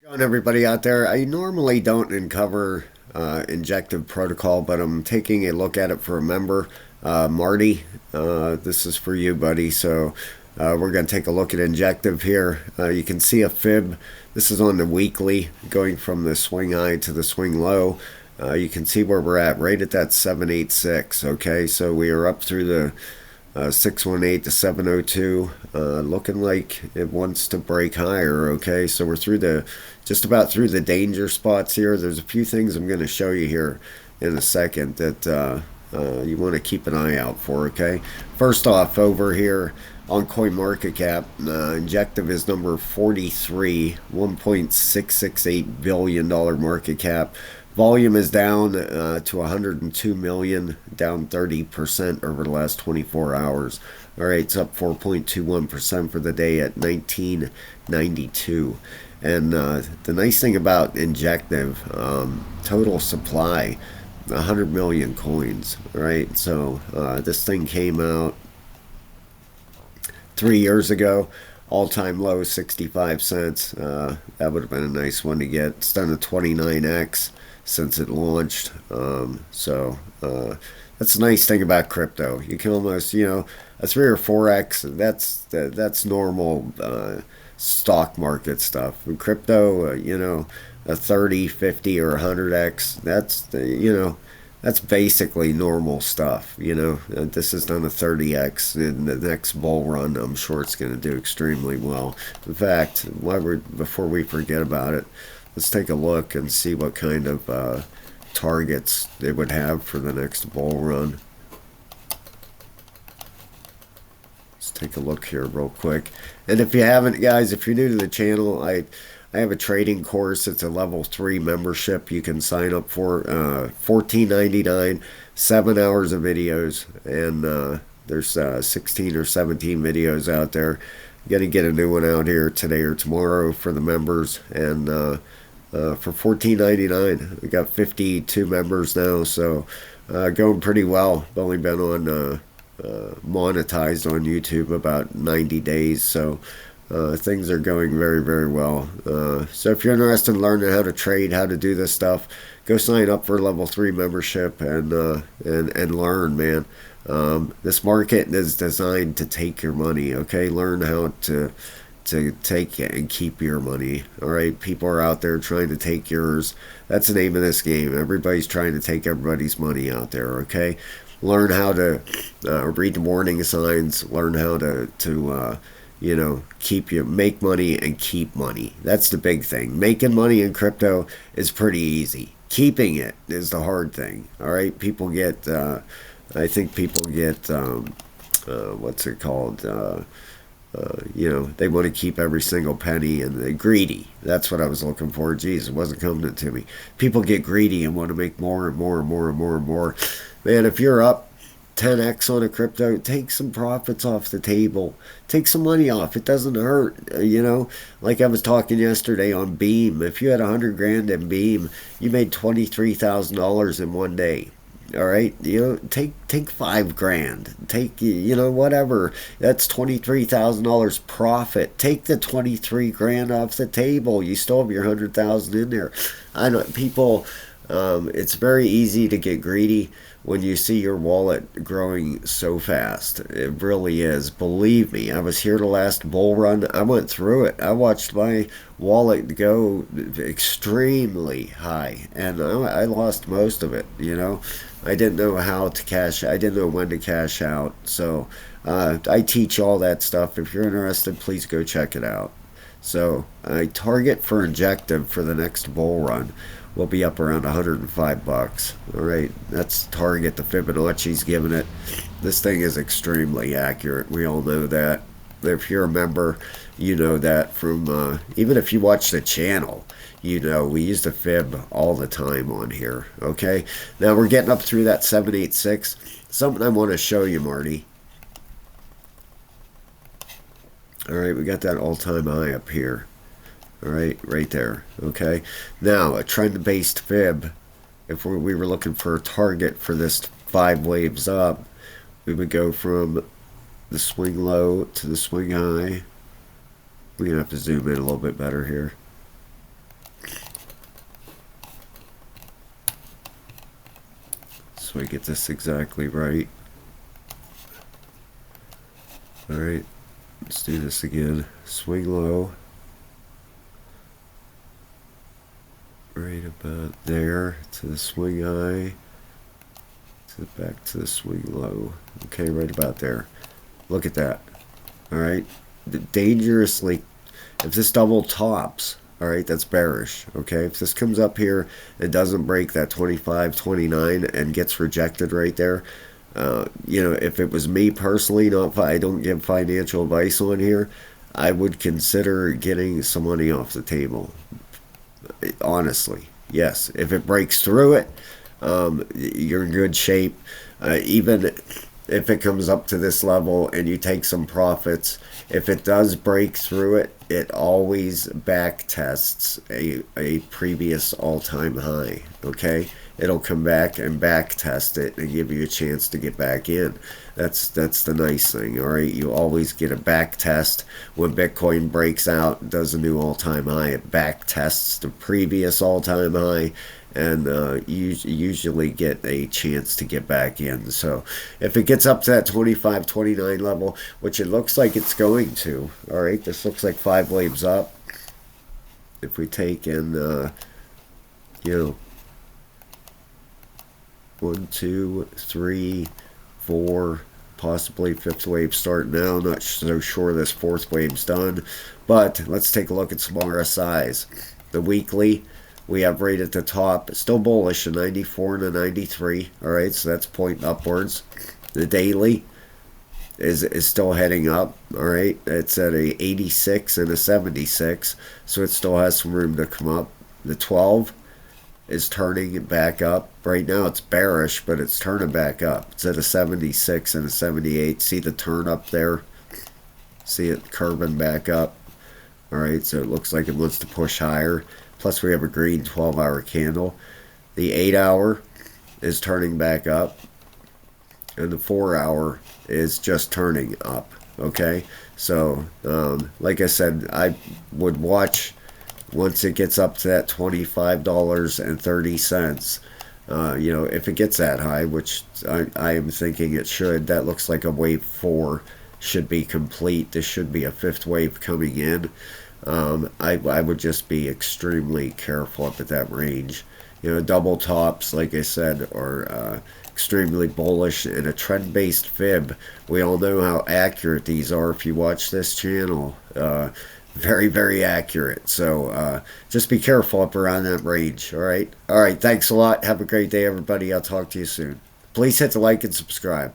On everybody out there, I normally don't uncover injective protocol, but I'm taking a look at it for a member, Marty. This is for you, buddy. So we're going to take a look at injective here. You can see a fib. This is on the weekly, going from the swing high to the swing low. You can see where we're at, right at that 786. Okay, so we are up through the 618 to 702, looking like it wants to break higher. Okay, so we're through the just about through the danger spots here. There's a few things I'm going to show you here in a second that you want to keep an eye out for. Okay, first off, over here on CoinMarketCap, Injective is number 43, $1.668 billion market cap. Volume is down to 102 million, down 30% over the last 24 hours. All right, it's up 4.21% for the day at 1992. And the nice thing about Injective, total supply, 100 million coins. All right, so this thing came out 3 years ago. All-time low 65 cents. That would have been a nice one to get. It's done a 29x since it launched. That's the nice thing about crypto. You can almost, a 3 or 4x. That's normal stock market stuff. In crypto, a 30, 50, or 100x. That's basically normal stuff. This has done a 30x in the next bull run. I'm sure it's going to do extremely well. In fact, before we forget about it, let's take a look and see what kind of targets they would have for the next bull run. Let's take a look here real quick. And if you haven't, guys, if you're new to the channel, I have a trading course. It's a level 3 membership you can sign up for. $14.99, 7 hours of videos, and there's 16 or 17 videos out there. Gonna get a new one out here today or tomorrow for the members, and for $14.99, we got 52 members now, so going pretty well. I've only been on monetized on YouTube about 90 days, so things are going very, very well. So if you're interested in learning how to trade, how to do this stuff, go sign up for a level 3 membership and learn, man. This market is designed to take your money. Okay, learn how to take and keep your money. All right, people are out there trying to take yours. That's the name of this game. Everybody's trying to take everybody's money out there. Okay, learn how to read the warning signs. Learn how to make money and keep money. That's the big thing. Making money in crypto is pretty easy. Keeping it is the hard thing. All right, people get. I think people get. What's it called? They want to keep every single penny, and they're greedy. That's what I was looking for. Jeez, it wasn't coming to me. People get greedy and want to make more and more and more and more and more. Man, if you're up 10x on a crypto, take some profits off the table. Take some money off. It doesn't hurt. Like I was talking yesterday on Beam. If you had 100 grand in Beam, you made $23,000 in one day. All right, take 5 grand. Take whatever. That's $23,000 profit. Take the 23 grand off the table. You still have your 100,000 in there. I know people. It's very easy to get greedy when you see your wallet growing so fast. It really is. Believe me, I was here the last bull run. I went through it. I watched my wallet go extremely high, and I lost most of it. I didn't know how to cash. I didn't know when to cash out. So I teach all that stuff. If you're interested, please go check it out. So I target for Injective for the next bull run will be up around 105 bucks. All right, that's target. The Fibonacci's giving it. This thing is extremely accurate. We all know that. If you're a member, you know that from even if you watch the channel, we use the fib all the time on here. Okay, now we're getting up through that 786. Something I want to show you, Marty. All right, we got that all-time high up here. All right, right there. Okay, now a trend-based fib. If we were looking for a target for this 5 waves up, we would go from the swing low to the swing high. We're gonna have to zoom in a little bit better here. so I get this exactly right. Alright, let's do this again. Swing low. Right about there to the swing high. To the back to the swing low. Okay, right about there. Look at that. Alright. Dangerously, if this double tops, alright, that's bearish. Okay, if this comes up here and doesn't break that 25.29 and gets rejected right there, if it was me personally, I don't give financial advice on here, I would consider getting some money off the table. Honestly, yes. If it breaks through it, you're in good shape. Even if it comes up to this level and you take some profits, if it does break through it, it always back tests a previous all-time high. Okay, it'll come back and back test it and give you a chance to get back in. That's the nice thing. All right, you always get a back test when Bitcoin breaks out, does a new all-time high. It back tests the previous all-time high, and you usually get a chance to get back in. So if it gets up to that 25.29 level, which it looks like it's going to, all right, this looks like 5 waves up. If we take in, 1, 2, 3, 4, possibly 5th wave start now. Not so sure this 4th wave's done, but let's take a look at some RSIs. The weekly, we have right at the top, still bullish, a 94 and a 93. All right, so that's pointing upwards. The daily is still heading up. All right, it's at a 86 and a 76, so it still has some room to come up. The 12 is turning back up. Right now it's bearish, but it's turning back up. It's at a 76 and a 78. See the turn up there? See it curving back up? All right, so it looks like it wants to push higher. Plus we have a green 12-hour candle. The 8-hour is turning back up, and the 4-hour is just turning up. Okay, so like I said, I would watch once it gets up to that $25.30. If it gets that high, which I am thinking it should, that looks like a wave 4 should be complete. This should be a 5th wave coming in. I would just be extremely careful up at that range. Double tops, like I said, are extremely bullish, and a trend-based fib. We all know how accurate these are if you watch this channel. Very, very accurate. So just be careful up around that range. All right. All right. Thanks a lot. Have a great day, everybody. I'll talk to you soon. Please hit the like and subscribe.